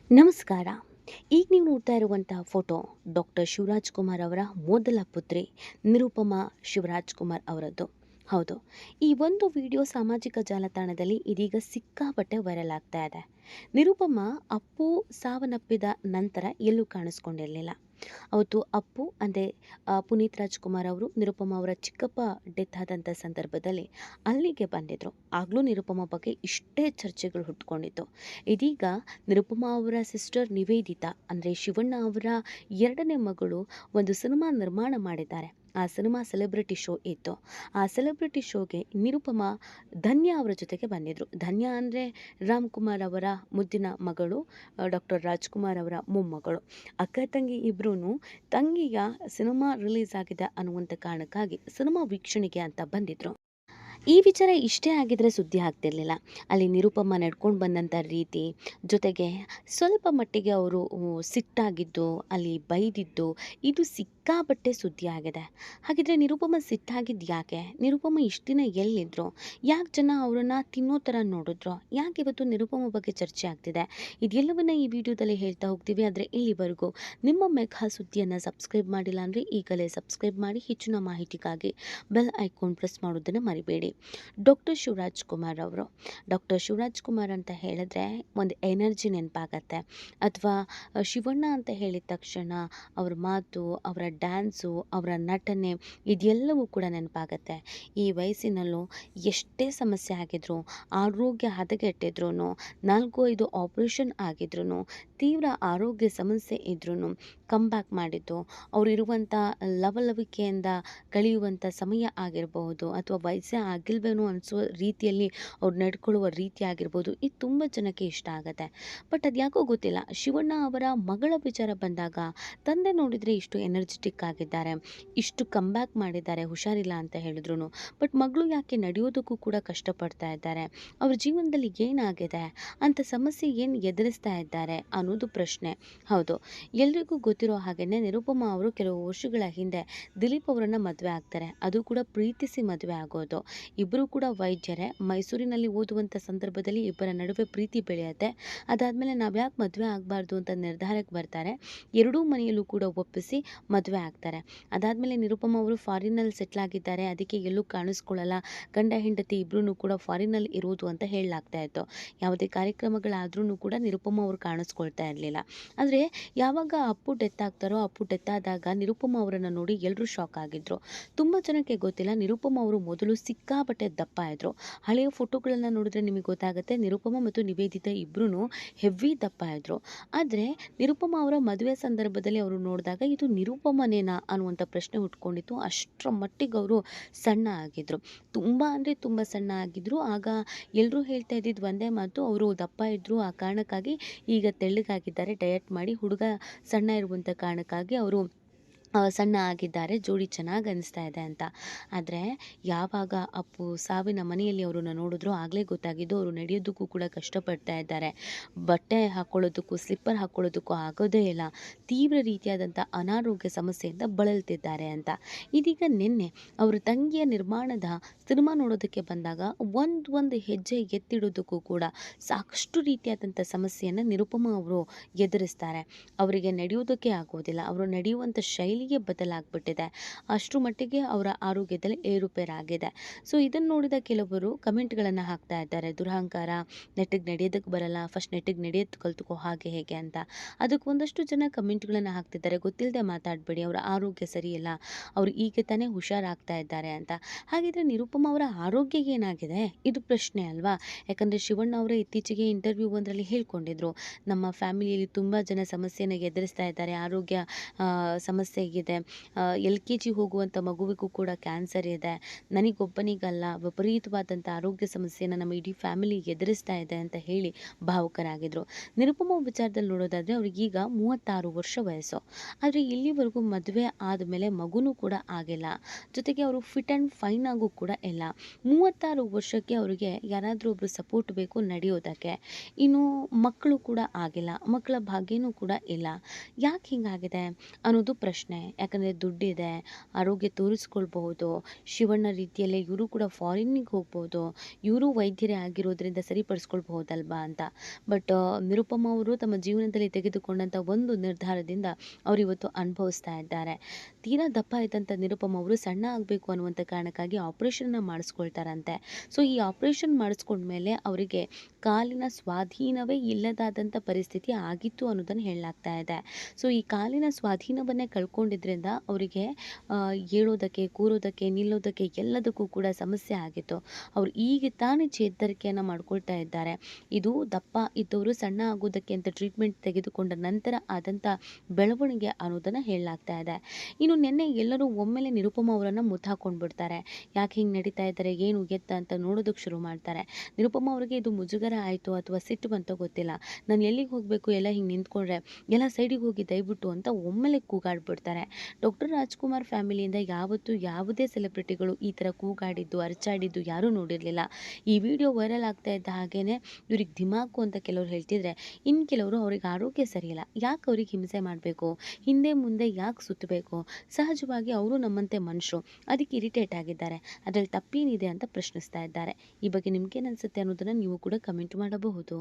ನಮಸ್ಕಾರ. ಈಗ ನೀವು ನೋಡ್ತಾ ಇರುವಂತಹ ಫೋಟೋ ಡಾಕ್ಟರ್ ಶಿವರಾಜ್ ಕುಮಾರ್ ಅವರ ಮೊದಲ ಪುತ್ರಿ ನಿರುಪಮಾ ಶಿವರಾಜ್ ಕುಮಾರ್ ಅವರದ್ದು. ಹೌದು, ಈ ಒಂದು ವಿಡಿಯೋ ಸಾಮಾಜಿಕ ಜಾಲತಾಣದಲ್ಲಿ ಇದೀಗ ಸಿಕ್ಕಾಪಟ್ಟೆ ವೈರಲ್ ಆಗ್ತಾ ಇದೆ. ನಿರುಪಮಾ ಅಪ್ಪು ಸಾವನ್ನಪ್ಪಿದ ನಂತರ ಎಲ್ಲೂ ಕಾಣಿಸ್ಕೊಂಡಿರಲಿಲ್ಲ. ಅವತ್ತು ಅಪ್ಪು ಅಂದರೆ ಪುನೀತ್ ರಾಜ್‌ಕುಮಾರ್ ಅವರು ನಿರುಪಮಾ ಅವರ ಚಿಕ್ಕಪ್ಪ ಡೆತ್ ಆದಂಥ ಸಂದರ್ಭದಲ್ಲಿ ಅಲ್ಲಿಗೆ ಬಂದಿದ್ರು. ಆಗಲೂ ನಿರುಪಮಾ ಬಗ್ಗೆ ಇಷ್ಟೇ ಚರ್ಚೆಗಳು ಹುಟ್ಕೊಂಡಿತ್ತು. ಇದೀಗ ನಿರುಪಮಾ ಅವರ ಸಿಸ್ಟರ್ ನಿವೇದಿತಾ ಅಂದರೆ ಶಿವಣ್ಣ ಅವರ 2ನೇ ಮಗಳು ಒಂದು ಸಿನಿಮಾ ನಿರ್ಮಾಣ ಮಾಡಿದ್ದಾರೆ. ಆ ಸಿನಿಮಾ ಸೆಲೆಬ್ರಿಟಿ ಶೋ ಇತ್ತು. ಆ ಸೆಲೆಬ್ರಿಟಿ ಶೋಗೆ ನಿರುಪಮಾ ಧನ್ಯ ಅವರ ಜೊತೆಗೆ ಬಂದಿದ್ರು. ಧನ್ಯ ಅಂದರೆ ರಾಮ್‌ಕುಮಾರ್ ಅವರ ಮುದ್ದಿನ ಮಗಳು, ಡಾಕ್ಟರ್ ರಾಜ್‌ಕುಮಾರ್ ಅವರ ಮೊಮ್ಮಗಳು. ಅಕ್ಕ ತಂಗಿ ಇಬ್ರೂ ತಂಗಿಯ ಸಿನಿಮಾ ರಿಲೀಸ್ ಆಗಿದೆ ಅನ್ನುವಂಥ ಕಾರಣಕ್ಕಾಗಿ ಸಿನಿಮಾ ವೀಕ್ಷಣೆಗೆ ಅಂತ ಬಂದಿದ್ರು. ಈ ವಿಚಾರ ಇಷ್ಟೇ ಆಗಿದ್ರೆ ಸುದ್ದಿ ಆಗ್ತಿರ್ಲಿಲ್ಲ. ಅಲ್ಲಿ ನಿರುಪಮ ನಡ್ಕೊಂಡು ಬಂದಂಥ ರೀತಿ, ಜೊತೆಗೆ ಸ್ವಲ್ಪ ಮಟ್ಟಿಗೆ ಅವರು ಸಿಟ್ಟಾಗಿದ್ದು, ಅಲ್ಲಿ ಬೈದಿದ್ದು, ಇದು ಸಿಕ್ಕಾಪಟ್ಟೆ ಸುದ್ದಿ ಆಗಿದೆ. ಹಾಗಿದ್ರೆ ನಿರುಪಮ ಸಿಟ್ಟಾಗಿದ್ದು ಯಾಕೆ? ನಿರುಪಮ ಇಷ್ಟು ದಿನ ಎಲ್ಲಿದ್ರು? ಯಾಕೆ ಜನ ಅವರನ್ನ ತಿನ್ನೋ ಥರ ನೋಡಿದ್ರು? ಯಾಕೆ ಇವತ್ತು ನಿರುಪಮ ಬಗ್ಗೆ ಚರ್ಚೆ ಆಗ್ತಿದೆ? ಇದೆಲ್ಲವನ್ನ ಈ ವಿಡಿಯೋದಲ್ಲಿ ಹೇಳ್ತಾ ಹೋಗ್ತೀವಿ. ಆದರೆ ಇಲ್ಲಿವರೆಗೂ ನಿಮ್ಮ ಮೆಘಾ ಸುದ್ದಿಯನ್ನು ಸಬ್ಸ್ಕ್ರೈಬ್ ಮಾಡಿಲ್ಲ ಅಂದರೆ ಈಗಲೇ ಸಬ್ಸ್ಕ್ರೈಬ್ ಮಾಡಿ. ಹೆಚ್ಚಿನ ಮಾಹಿತಿಗಾಗಿ ಬೆಲ್ ಐಕಾನ್ ಪ್ರೆಸ್ ಮಾಡೋದನ್ನು ಮರಿಬೇಡಿ. ಡಾಕ್ಟರ್ ಶಿವರಾಜ್ ಕುಮಾರ್ ಅವರು. ಡಾಕ್ಟರ್ ಶಿವರಾಜ್ ಕುಮಾರ್ ಅಂತ ಹೇಳಿದ್ರೆ ಒಂದು ಎನರ್ಜಿ ನೆನಪಾಗತ್ತೆ. ಅಥವಾ ಶಿವಣ್ಣ ಅಂತ ಹೇಳಿದ ತಕ್ಷಣ ಅವ್ರ ಮಾತು, ಅವರ ಡ್ಯಾನ್ಸು, ಅವರ ನಟನೆ ಇದೆಲ್ಲವೂ ಕೂಡ ನೆನಪಾಗತ್ತೆ. ಈ ವಯಸ್ಸಿನಲ್ಲೂ ಎಷ್ಟೇ ಸಮಸ್ಯೆ ಆಗಿದ್ರು, ಆರೋಗ್ಯ ಹದಗೆಟ್ಟಿದ್ರು, 4-5 ಆಪರೇಷನ್ ಆಗಿದ್ರು, ತೀವ್ರ ಆರೋಗ್ಯ ಸಮಸ್ಯೆ ಇದ್ರೂ ಕಮ್‌ಬ್ಯಾಕ್ ಮಾಡಿದ್ದು, ಅವರಿರುವಂಥ ಲವಲವಿಕೆಯಿಂದ ಕಳೆಯುವಂಥ ಸಮಯ ಆಗಿರಬಹುದು, ಅಥವಾ ವಯಸ್ಸೇ ಆಗಿಲ್ವೇನೋ ಅನಿಸೋ ರೀತಿಯಲ್ಲಿ ಅವ್ರು ನಡ್ಕೊಳ್ಳುವ ರೀತಿ ಆಗಿರ್ಬೋದು, ಇದು ತುಂಬ ಜನಕ್ಕೆ ಇಷ್ಟ ಆಗುತ್ತೆ. ಬಟ್ ಅದ್ಯಾಕೋ ಗೊತ್ತಿಲ್ಲ, ಶಿವಣ್ಣ ಅವರ ಮಗಳ ವಿಚಾರ ಬಂದಾಗ ತಂದೆ ನೋಡಿದರೆ ಇಷ್ಟು ಎನರ್ಜೆಟಿಕ್ ಆಗಿದ್ದಾರೆ, ಇಷ್ಟು ಕಮ್‌ಬ್ಯಾಕ್ ಮಾಡಿದ್ದಾರೆ ಹುಷಾರಿಲ್ಲ ಅಂತ ಹೇಳಿದ್ರು. ಬಟ್ ಮಗಳು ಯಾಕೆ ನಡೆಯೋದಕ್ಕೂ ಕೂಡ ಕಷ್ಟಪಡ್ತಾ ಇದ್ದಾರೆ? ಅವ್ರ ಜೀವನದಲ್ಲಿ ಏನಾಗಿದೆ? ಅಂಥ ಸಮಸ್ಯೆ ಏನು ಎದುರಿಸ್ತಾ ಇದ್ದಾರೆ ಅನ್ನೋದು ಪ್ರಶ್ನೆ. ಹೌದು, ಎಲ್ರಿಗೂ ಗೊತ್ತಿರೋ ಹಾಗೇನೆ ನಿರುಪಮಾ ಅವರು ಕೆಲವು ವರ್ಷಗಳ ಹಿಂದೆ ದಿಲೀಪ್ ಅವರನ್ನ ಮದುವೆ ಆಗ್ತಾರೆ. ಅದು ಕೂಡ ಪ್ರೀತಿಸಿ ಮದುವೆ ಆಗೋದು. ಇಬ್ಬರು ಕೂಡ ವೈದ್ಯರೇ. ಮೈಸೂರಿನಲ್ಲಿ ಓದುವಂಥ ಸಂದರ್ಭದಲ್ಲಿ ಇಬ್ಬರ ನಡುವೆ ಪ್ರೀತಿ ಬೆಳೆಯುತ್ತೆ. ಅದಾದಮೇಲೆ ನಾವು ಯಾಕೆ ಮದುವೆ ಆಗಬಾರ್ದು ಅಂತ ನಿರ್ಧಾರಕ್ಕೆ ಬರ್ತಾರೆ. ಎರಡೂ ಮನೆಯಲ್ಲೂ ಕೂಡ ಒಪ್ಪಿಸಿ ಮದುವೆ ಆಗ್ತಾರೆ. ಅದಾದಮೇಲೆ ನಿರುಪಮಾ ಅವರು ಫಾರಿನ್ನಲ್ಲಿ ಸೆಟ್ಲ್ ಆಗಿದ್ದಾರೆ. ಅದಕ್ಕೆ ಎಲ್ಲೂ ಕಾಣಿಸ್ಕೊಳ್ಳಲ್ಲ. ಗಂಡ ಹೆಂಡತಿ ಇಬ್ಬರೂ ಕೂಡ ಫಾರಿನ್ನಲ್ಲಿ ಇರೋದು ಅಂತ ಹೇಳಲಾಗ್ತಾ ಇತ್ತು. ಯಾವುದೇ ಕಾರ್ಯಕ್ರಮಗಳಾದ್ರೂ ಕೂಡ ನಿರುಪಮಾ ಅವರು ಕಾಣಿಸ್ಕೊಳ್ತಾ ಇರಲಿಲ್ಲ. ಆದರೆ ಯಾವಾಗ ಅಪ್ಪು ಡೆತ್ ಆಗ್ತಾರೋ, ಅಪ್ಪು ಡೆತ್ ಆದಾಗ ನಿರುಪಮಾ ಅವರನ್ನು ನೋಡಿ ಎಲ್ಲರೂ ಶಾಕ್ ಆಗಿದ್ರು. ತುಂಬ ಜನಕ್ಕೆ ಗೊತ್ತಿಲ್ಲ, ನಿರುಪಮಾ ಅವರು ಮೊದಲು ಸಿಕ್ಕಾಪಟ್ಟೆ ದಪ್ಪ ಇದ್ರು. ಹಳೆಯ ಫೋಟೋಗಳನ್ನು ನೋಡಿದ್ರೆ ನಿಮಗೆ ಗೊತ್ತಾಗುತ್ತೆ, ನಿರುಪಮಾ ಮತ್ತು ನಿವೇದಿತಾ ಇಬ್ಬರೂ ಹೆವಿ ದಪ್ಪ ಇದ್ರು. ಆದರೆ ನಿರುಪಮಾ ಅವರ ಮದುವೆ ಸಂದರ್ಭದಲ್ಲಿ ಅವರು ನೋಡಿದಾಗ ಇದು ನಿರುಪಮನೇನಾ ಅನ್ನುವಂಥ ಪ್ರಶ್ನೆ ಹುಟ್ಕೊಂಡಿತ್ತು. ಅಷ್ಟರ ಮಟ್ಟಿಗೆ ಅವರು ಸಣ್ಣ ಆಗಿದ್ರು. ತುಂಬ ಅಂದರೆ ತುಂಬ ಸಣ್ಣ ಆಗಿದ್ರು. ಆಗ ಎಲ್ಲರೂ ಹೇಳ್ತಾ ಇದ್ದಿದ್ದು ಒಂದೇ ಮಾತು, ಅವರು ದಪ್ಪ ಇದ್ರು, ಆ ಕಾರಣಕ್ಕಾಗಿ ಈಗ ತೆಳ್ಳಗಾಗಿದ್ದಾರೆ. ಡಯಟ್ ಮಾಡಿ ಹುಡುಗ ಸಣ್ಣ ಇರುವಂಥ ಕಾರಣಕ್ಕಾಗಿ ಅವರು ಸಣ್ಣ ಆಗಿದ್ದಾರೆ, ಜೋಡಿ ಚೆನ್ನಾಗಿ ಅನಿಸ್ತಾ ಇದೆ ಅಂತ. ಆದರೆ ಯಾವಾಗ ಅಪ್ಪು ಸಾವಿನ ಮನೆಯಲ್ಲಿ ಅವರನ್ನು ನೋಡಿದ್ರು ಆಗಲೇ ಗೊತ್ತಾಗಿದ್ದು ಅವರು ನಡೆಯೋದಕ್ಕೂ ಕೂಡ ಕಷ್ಟಪಡ್ತಾ ಇದ್ದಾರೆ. ಬಟ್ಟೆ ಹಾಕ್ಕೊಳ್ಳೋದಕ್ಕೂ, ಸ್ಲಿಪ್ಪರ್ ಹಾಕ್ಕೊಳ್ಳೋದಕ್ಕೂ ಆಗೋದೇ ಇಲ್ಲ. ತೀವ್ರ ರೀತಿಯಾದಂಥ ಅನಾರೋಗ್ಯ ಸಮಸ್ಯೆಯಿಂದ ಬಳಲ್ತಿದ್ದಾರೆ ಅಂತ. ಇದೀಗ ನಿನ್ನೆ ಅವರ ತಂಗಿಯ ನಿರ್ಮಾಣದ ಸಿನಿಮಾ ನೋಡೋದಕ್ಕೆ ಬಂದಾಗ ಒಂದು ಹೆಜ್ಜೆ ಎತ್ತಿಡೋದಕ್ಕೂ ಕೂಡ ಸಾಕಷ್ಟು ರೀತಿಯಾದಂಥ ಸಮಸ್ಯೆಯನ್ನು ನಿರುಪಮಾ ಅವರು ಎದುರಿಸ್ತಾರೆ. ಅವರಿಗೆ ನಡೆಯೋದಕ್ಕೆ ಆಗೋದಿಲ್ಲ. ಅವರು ನಡೆಯುವಂಥ ಶೈಲಿಯೇ ಬದಲಾಗ್ಬಿಟ್ಟಿದೆ. ಅಷ್ಟರ ಮಟ್ಟಿಗೆ ಅವರ ಆರೋಗ್ಯದಲ್ಲಿ ಏರುಪೇರಾಗಿದೆ. ಸೊ ಇದನ್ನು ನೋಡಿದ ಕೆಲವರು ಕಮೆಂಟ್ಗಳನ್ನು ಹಾಕ್ತಾ ಇದ್ದಾರೆ. ದುರಹಂಕಾರ, ನೆಟ್ಟಿಗೆ ನಡೆಯೋದಕ್ಕೆ ಬರಲ್ಲ, ಫಸ್ಟ್ ನೆಟ್ಟಿಗೆ ನಡೆಯೋದು ಕಲ್ತ್ಕೋ, ಹಾಗೆ ಹೇಗೆ ಅಂತ. ಅದಕ್ಕೆ ಒಂದಷ್ಟು ಜನ ಕಮೆಂಟ್ಗಳನ್ನು ಹಾಕ್ತಿದ್ದಾರೆ, ಗೊತ್ತಿಲ್ಲದೆ ಮಾತಾಡಬೇಡಿ, ಅವರ ಆರೋಗ್ಯ ಸರಿಯಿಲ್ಲ, ಅವರು ಈಗ ತಾನೇ ಹುಷಾರಾಗ್ತಾ ಇದ್ದಾರೆ ಅಂತ. ಹಾಗಿದ್ರೆ ನಿರುಪಮಾ ಅವರ ಆರೋಗ್ಯ ಏನಾಗಿದೆ? ಇದು ಪ್ರಶ್ನೆ ಅಲ್ವಾ? ಯಾಕಂದರೆ ಶಿವಣ್ಣ ಅವರ ಇತ್ತೀಚೆಗೆ ಇಂಟರ್ವ್ಯೂ ಒಂದರಲ್ಲಿ ಹೇಳ್ಕೊಂಡಿದ್ರು, ನಮ್ಮ ಫ್ಯಾಮಿಲಿಯಲ್ಲಿ ತುಂಬ ಜನ ಸಮಸ್ಯೆಯನ್ನು ಎದುರಿಸ್ತಾ ಇದ್ದಾರೆ, ಆರೋಗ್ಯ ಸಮಸ್ಯೆ ಇದೆ, LKG ಹೋಗುವಂಥ ಮಗುವಿಗೂ ಕೂಡ ಕ್ಯಾನ್ಸರ್ ಇದೆ, ನನಗೊಬ್ಬನಿಗಲ್ಲ, ವಿಪರೀತವಾದಂಥ ಆರೋಗ್ಯ ಸಮಸ್ಯೆಯನ್ನು ನಮ್ಮ ಇಡೀ ಫ್ಯಾಮಿಲಿ ಎದುರಿಸ್ತಾ ಇದೆ ಅಂತ ಹೇಳಿ ಭಾವುಕರಾಗಿದ್ದರು. ನಿರುಪಮಾ ವಿಚಾರದಲ್ಲಿ ನೋಡೋದಾದರೆ ಅವ್ರಿಗೀಗ 36 ವರ್ಷ ವಯಸ್ಸು. ಆದರೆ ಇಲ್ಲಿವರೆಗೂ ಮದುವೆ ಆದಮೇಲೆ ಮಗುನೂ ಕೂಡ ಆಗಿಲ್ಲ. ಜೊತೆಗೆ ಅವರು ಫಿಟ್ ಆ್ಯಂಡ್ ಫೈನ್ ಆಗೂ ಕೂಡ ಇಲ್ಲ. 36 ವರ್ಷಕ್ಕೆ ಅವರಿಗೆ ಯಾರಾದರೂ ಒಬ್ಬರು ಸಪೋರ್ಟ್ ಬೇಕು ನಡೆಯೋದಕ್ಕೆ. ಇನ್ನು ಮಕ್ಕಳು ಕೂಡ ಆಗಿಲ್ಲ, ಮಕ್ಕಳ ಭಾಗ್ಯನೂ ಕೂಡ ಇಲ್ಲ. ಯಾಕೆ ಹಿಂಗಾಗಿದೆ ಅನ್ನೋದು ಪ್ರಶ್ನೆ. ಇದ್ದಾನೆ, ಯಾಕಂದರೆ ದುಡ್ಡಿದೆ, ಆರೋಗ್ಯ ತೋರಿಸ್ಕೊಳ್ಬಹುದು, ಶಿವಣ್ಣ ರೀತಿಯಲ್ಲೇ ಇವರು ಕೂಡ ಫಾರಿನ್ನಿಗೆ ಹೋಗ್ಬೋದು, ಇವರು ವೈದ್ಯರೇ ಆಗಿರೋದ್ರಿಂದ ಸರಿಪಡಿಸ್ಕೊಳ್ಬಹುದಲ್ವಾ ಅಂತ. ಬಟ್ ನಿರುಪಮ ಅವರು ತಮ್ಮ ಜೀವನದಲ್ಲಿ ತೆಗೆದುಕೊಂಡಂಥ ಒಂದು ನಿರ್ಧಾರದಿಂದ ಅವರಿವತ್ತು ಅನುಭವಿಸ್ತಾ ಇದ್ದಾರೆ. ತೀರಾ ದಪ್ಪ ಇದ್ದಂಥ ನಿರುಪಮ ಅವರು ಸಣ್ಣ ಆಗಬೇಕು ಅನ್ನುವಂಥ ಕಾರಣಕ್ಕಾಗಿ ಆಪರೇಷನ್ನ ಮಾಡಿಸ್ಕೊಳ್ತಾರಂತೆ. ಸೊ ಈ ಆಪರೇಷನ್ ಮಾಡಿಸ್ಕೊಂಡ್ಮೇಲೆ ಅವರಿಗೆ ಕಾಲಿನ ಸ್ವಾಧೀನವೇ ಇಲ್ಲದಾದಂಥ ಪರಿಸ್ಥಿತಿ ಆಗಿತ್ತು ಅನ್ನೋದನ್ನು ಹೇಳಲಾಗ್ತಾ ಇದೆ. ಸೊ ಈ ಕಾಲಿನ ಸ್ವಾಧೀನವನ್ನೇ ಕಳ್ಕೊಂಡಿದ್ರಿಂದ ಅವರಿಗೆ ಏಳೋದಕ್ಕೆ, ಕೂರೋದಕ್ಕೆ, ನಿಲ್ಲೋದಕ್ಕೆ ಎಲ್ಲದಕ್ಕೂ ಕೂಡ ಸಮಸ್ಯೆ ಆಗಿತ್ತು. ಅವರು ಈಗ ತಾನೇ ಚೇತರಿಕೆಯನ್ನು ಮಾಡ್ಕೊಳ್ತಾ ಇದ್ದಾರೆ. ಇದು ದಪ್ಪ ಇದ್ದವರು ಸಣ್ಣ ಆಗೋದಕ್ಕೆ ಅಂತ ಟ್ರೀಟ್ಮೆಂಟ್ ತೆಗೆದುಕೊಂಡ ನಂತರ ಆದಂಥ ಬೆಳವಣಿಗೆ ಅನ್ನೋದನ್ನು ಹೇಳಲಾಗ್ತಾ ಇದೆ. ಇನ್ನು ನಿನ್ನೆ ಎಲ್ಲರೂ ಒಮ್ಮೆಲೆ ನಿರುಪಮ ಅವರನ್ನು ಮುದ್ದಾಕೊಂಡು ಬಿಡ್ತಾರೆ. ಯಾಕೆ ಹಿಂಗೆ ನಡೀತಾ ಇದ್ದಾರೆ, ಏನು ಎತ್ತ ಅಂತ ನೋಡೋದಕ್ಕೆ ಶುರು ಮಾಡ್ತಾರೆ. ನಿರುಪಮ ಅವರಿಗೆ ಇದು ಮುಜುಗರ ಆಯಿತು ಅಥವಾ ಸಿಟ್ಟು ಬಂತೋ ಗೊತ್ತಿಲ್ಲ. ನಾನು ಎಲ್ಲಿಗೆ ಹೋಗಬೇಕು, ಎಲ್ಲ ಹಿಂಗೆ ನಿಂತ್ಕೊಂಡ್ರೆ ಎಲ್ಲ ಸೈಡಿಗೆ ಹೋಗಿ ದಯವಿಟ್ಟು ಅಂತ ಒಮ್ಮೆಲೆ ಕೂಗಾಡ್ಬಿಡ್ತಾರೆ. ಡಾಕ್ಟರ್ ರಾಜ್ಕುಮಾರ್ ಫ್ಯಾಮಿಲಿಯಿಂದ ಯಾವತ್ತೂ ಯಾವುದೇ ಸೆಲೆಬ್ರಿಟಿಗಳು ಈ ಥರ ಕೂಗಾಡಿದ್ದು, ಅರಚಾಡಿದ್ದು ಯಾರೂ ನೋಡಿರಲಿಲ್ಲ. ಈ ವಿಡಿಯೋ ವೈರಲ್ ಆಗ್ತಾ ಇದ್ದ ಹಾಗೇನೆ ಇವ್ರಿಗೆ ಧಿಮಾಕು ಅಂತ ಕೆಲವರು ಹೇಳ್ತಿದ್ರೆ, ಇನ್ನು ಕೆಲವರು ಅವ್ರಿಗೆ ಆರೋಗ್ಯ ಸರಿಯಿಲ್ಲ, ಯಾಕೆ ಅವ್ರಿಗೆ ಹಿಂಸೆ ಮಾಡಬೇಕು, ಹಿಂದೆ ಮುಂದೆ ಯಾಕೆ ಸುತ್ತಬೇಕು, ಸಹಜವಾಗಿ ಅವರು ನಮ್ಮಂತೆ ಮನುಷ್ಯರು, ಅದಕ್ಕೆ ಇರಿಟೇಟ್ ಆಗಿದ್ದಾರೆ, ಅದರಲ್ಲಿ ತಪ್ಪೇನಿದೆ ಅಂತ ಪ್ರಶ್ನಿಸ್ತಾ ಇದ್ದಾರೆ. ಈ ಬಗ್ಗೆ ನಿಮ್ಗೇನು ಅನಿಸುತ್ತೆ ಅನ್ನೋದನ್ನು ನೀವು ಕೂಡ ಕಮೆಂಟ್ ಮಾಡಬಹುದು.